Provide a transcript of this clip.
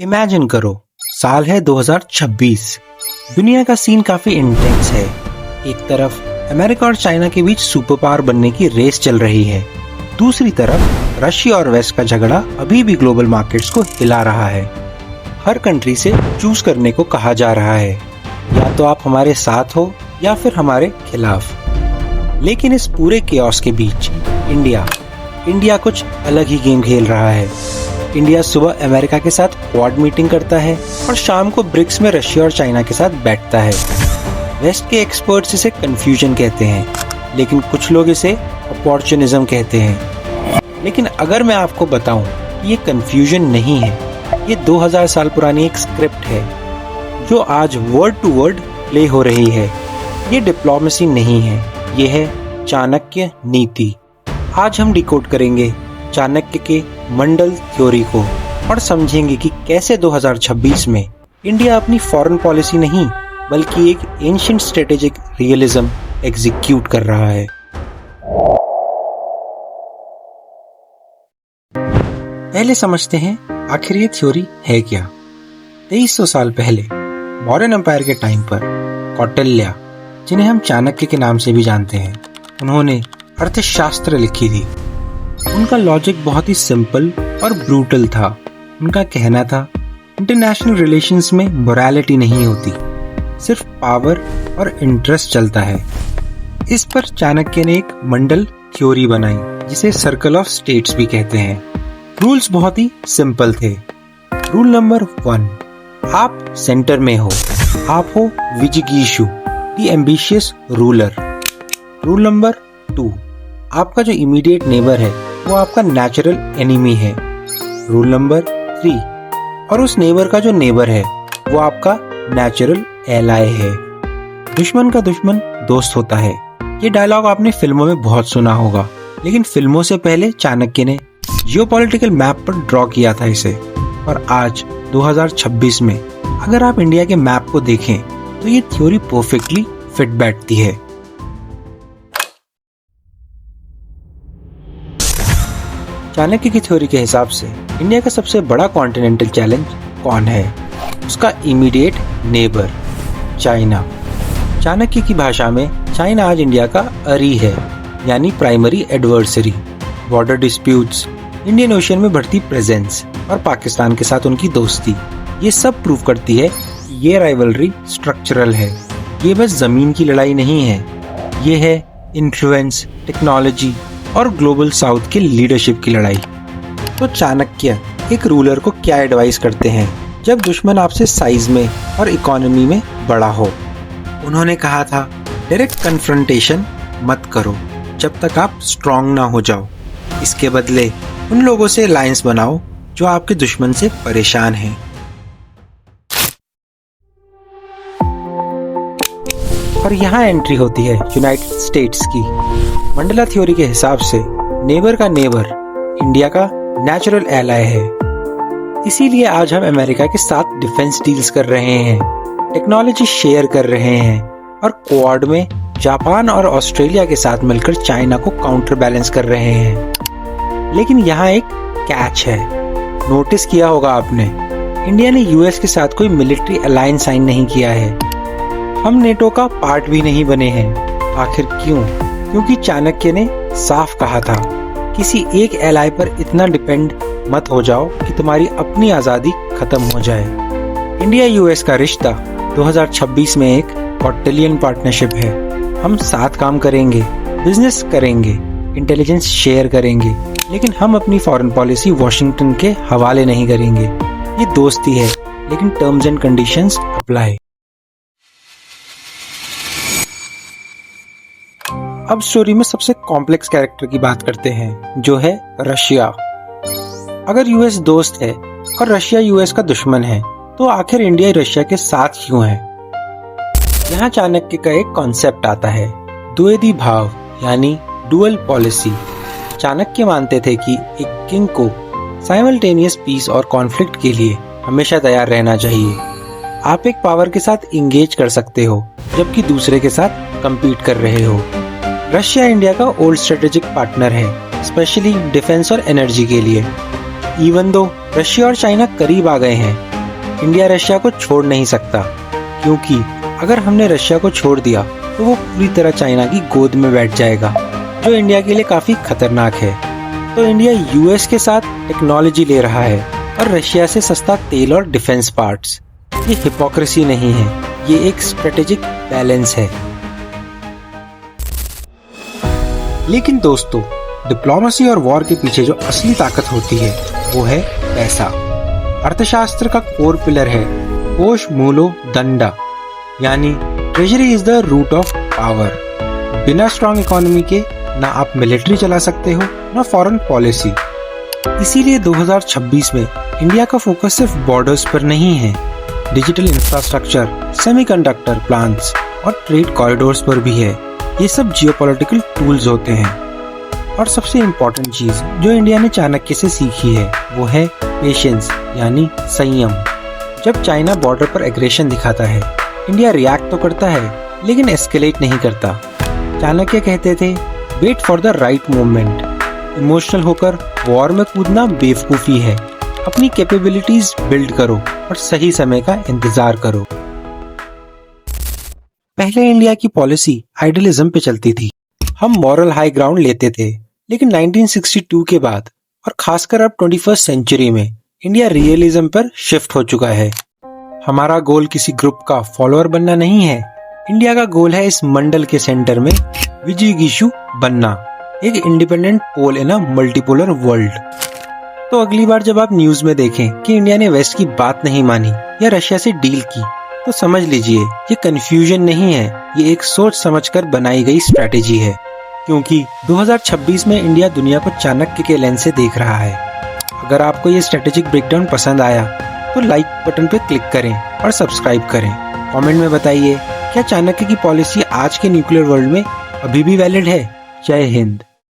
Imagine करो, साल है 2026। दुनिया का सीन काफी इंटेंस है। एक तरफ अमेरिका और चाइना के बीच सुपर पावर बनने की रेस चल रही है, दूसरी तरफ रशिया और वेस्ट का झगड़ा अभी भी ग्लोबल मार्केट्स को हिला रहा है। हर कंट्री से चूज करने को कहा जा रहा है, या तो आप हमारे साथ हो या फिर हमारे खिलाफ। लेकिन इस पूरे केओस के बीच इंडिया कुछ अलग ही गेम खेल रहा है। इंडिया सुबह अमेरिका के साथ क्वाड मीटिंग करता है और शाम को ब्रिक्स में रशिया और चाइना के साथ बैठता है। वेस्ट के एक्सपर्ट्स इसे कंफ्यूजन कहते हैं, लेकिन कुछ लोग इसे अपॉर्चुनिज्म कहते हैं। लेकिन अगर मैं आपको बताऊं कि ये कंफ्यूजन नहीं है, ये 2000 साल पुरानी एक स्क्रिप्ट है जो आज वर्ड टू वर्ड प्ले हो रही है। ये डिप्लोमेसी नहीं है, ये है चाणक्य नीति। आज हम डिकोड करेंगे चाणक्य के मंडल थ्योरी को और समझेंगे कि कैसे 2026 में इंडिया अपनी फॉरेन पॉलिसी नहीं बल्कि एक एंशिएंट स्ट्रेटेजिक रियलिज्म एग्जीक्यूट कर रहा है। पहले समझते हैं आखिर ये थ्योरी है क्या। 2300 साल पहले मौर्यन एम्पायर के टाइम पर कौटिल्य, जिन्हें हम चाणक्य के नाम से भी जानते हैं, उन्होंने अर्थशास्त्र लिखी थी। उनका लॉजिक बहुत ही सिंपल और ब्रूटल था। उनका कहना था इंटरनेशनल रिलेशंस में मोरालिटी नहीं होती, सिर्फ पावर और इंटरेस्ट चलता है। इस पर चाणक्य ने एक मंडल थ्योरी बनाई, जिसे सर्कल ऑफ स्टेट्स भी कहते हैं। रूल्स बहुत ही सिंपल थे। रूल नंबर 1, आप सेंटर में हो, आप हो विजिगीषु, the ambitious ruler. Rule number 2, आपका जो इमीडिएट नेबर है वो आपका नेचुरल एनिमी है। रूल नंबर 3, और उस नेबर का जो नेबर है वो आपका नेचुरल एलाय है। दुश्मन का दुश्मन दोस्त होता है। ये डायलॉग आपने फिल्मों में बहुत सुना होगा, लेकिन फिल्मों से पहले चाणक्य ने जियोपॉलिटिकल मैप पर ड्रॉ किया था इसे। और आज 2026 में अगर आप इंडिया के मैप को देखें तो ये थ्योरी परफेक्टली फिट बैठती है। चाणक्य की थ्योरी के हिसाब से इंडिया का सबसे बड़ा कॉन्टिनेंटल चैलेंज कौन है? उसका इमीडिएट नेबर चाइना। चाणक्य की भाषा में चाइना आज इंडिया का अरी है, यानी primary adversary. Border disputes, Indian ocean में बढ़ती प्रेजेंस और पाकिस्तान के साथ उनकी दोस्ती, ये सब प्रूव करती है कि ये राइवलरी स्ट्रक्चरल है। ये बस जमीन की लड़ाई नहीं है, ये है इन्फ्लुएंस, टेक्नोलॉजी और ग्लोबल साउथ की लीडरशिप की लड़ाई। तो चाणक्य एक रूलर को क्या एडवाइस करते हैं जब दुश्मन आपसे साइज में और इकोनॉमी में बड़ा हो? उन्होंने कहा था, डायरेक्ट कन्फ्रंटेशन मत करो जब तक आप स्ट्रॉन्ग ना हो जाओ। इसके बदले उन लोगों से अलायंस बनाओ जो आपके दुश्मन से परेशान हैं। और यहाँ एंट्री होती है यूनाइटेड स्टेट्स की। मंडला थ्योरी के हिसाब से नेबर का नेबर इंडिया का नेचुरल एलाय है। इसीलिए आज हम अमेरिका के साथ डिफेंस डील्स कर रहे हैं, टेक्नोलॉजी शेयर कर रहे हैं और क्वाड में जापान और ऑस्ट्रेलिया के साथ मिलकर चाइना को काउंटर बैलेंस कर रहे हैं। लेकिन यहाँ एक कैच है। नोटिस किया होगा आपने, इंडिया ने यूएस के साथ कोई मिलिट्री अलायंस साइन नहीं किया है। हम नेटो का पार्ट भी नहीं बने हैं। आखिर क्यों? क्योंकि चाणक्य ने साफ कहा था, किसी एक एलाय पर इतना डिपेंड मत हो जाओ कि तुम्हारी अपनी आजादी खत्म हो जाए। इंडिया यूएस का रिश्ता 2026 में एक कौटिल्यन पार्टनरशिप है। हम साथ काम करेंगे, बिजनेस करेंगे, इंटेलिजेंस शेयर करेंगे, लेकिन हम अपनी फॉरेन पॉलिसी वॉशिंगटन के हवाले नहीं करेंगे। ये दोस्ती है, लेकिन टर्म्स एंड कंडीशंस अप्लाई। अब स्टोरी में सबसे कॉम्प्लेक्स कैरेक्टर की बात करते हैं, जो है रशिया। अगर यूएस दोस्त है और रशिया यूएस का दुश्मन है, तो आखिर इंडिया रशिया के साथ क्यों है? यहाँ चाणक्य का एक कॉन्सेप्ट आता है, द्विवेदी भाव, यानी डुअल पॉलिसी। चाणक्य मानते थे कि एक किंग को साइमल्टेनियस पीस और कॉन्फ्लिक्ट के लिए हमेशा तैयार रहना चाहिए। आप एक पावर के साथ इंगेज कर सकते हो जबकि दूसरे के साथ कम्पीट कर रहे हो। रशिया इंडिया का ओल्ड स्ट्रेटेजिक पार्टनर है, स्पेशली डिफेंस और एनर्जी के लिए। इवन दो रशिया और चाइना करीब आ गए हैं, इंडिया रशिया को छोड़ नहीं सकता, क्योंकि अगर हमने रशिया को छोड़ दिया तो वो पूरी तरह चाइना की गोद में बैठ जाएगा, जो इंडिया के लिए काफी खतरनाक है। तो इंडिया यूएस के साथ टेक्नोलॉजी ले रहा है और रशिया से सस्ता तेल और डिफेंस पार्ट्स। ये हिपोक्रेसी नहीं है, ये एक स्ट्रेटेजिक बैलेंस है। लेकिन दोस्तों, डिप्लोमेसी और वॉर के पीछे जो असली ताकत होती है वो है पैसा। अर्थशास्त्र का कोर पिलर है कोश मूलो दंडा, यानी treasury is the root of power. बिना स्ट्रॉन्ग इकोनॉमी के ना आप मिलिट्री चला सकते हो ना फॉरेन पॉलिसी। इसीलिए 2026 में इंडिया का फोकस सिर्फ बॉर्डर्स पर नहीं है, डिजिटल इंफ्रास्ट्रक्चर, सेमीकंडक्टर प्लांट्स और ट्रेड कॉरिडोर्स पर भी है। ये सब जियोपॉलिटिकल टूल्स होते हैं। और सबसे इम्पोर्टेंट चीज जो इंडिया ने चाणक्य से सीखी है वो है पेशेंस, यानी संयम। जब चाइना बॉर्डर पर एग्रेशन दिखाता है, इंडिया रिएक्ट तो करता है लेकिन एस्केलेट नहीं करता। चाणक्य कहते थे, wait for the right moment. Emotional होकर वॉर में कूदना बेवकूफी है। अपनी कैपेबिलिटीज बिल्ड करो और सही समय का इंतजार करो। पहले इंडिया की पॉलिसी आइडियलिज्म पे चलती थी। हम मॉरल हाई ग्राउंड लेते थे, लेकिन 1962 के बाद और खासकर अब 21st सेंचुरी में इंडिया रियलिज्म पर शिफ्ट हो चुका है। हमारा गोल किसी ग्रुप का फॉलोअर बनना नहीं है। इंडिया का गोल है इस मंडल के सेंटर में विजिगीषु बनना, एक इंडिपेंडेंट पोल इन अ मल्टीपोलर वर्ल्ड। तो अगली बार जब आप न्यूज में देखें कि इंडिया ने वेस्ट की बात नहीं मानी या रशिया से डील की, तो समझ लीजिए ये कंफ्यूजन नहीं है, ये एक सोच समझकर बनाई गई स्ट्रैटेजी है। क्योंकि 2026 में इंडिया दुनिया को चाणक्य के लेंस से देख रहा है। अगर आपको ये स्ट्रेटेजिक ब्रेकडाउन पसंद आया तो लाइक बटन पे क्लिक करें और सब्सक्राइब करें। कमेंट में बताइए, क्या चाणक्य की पॉलिसी आज के न्यूक्लियर वर्ल्ड में अभी भी वैलिड है? जय हिंद।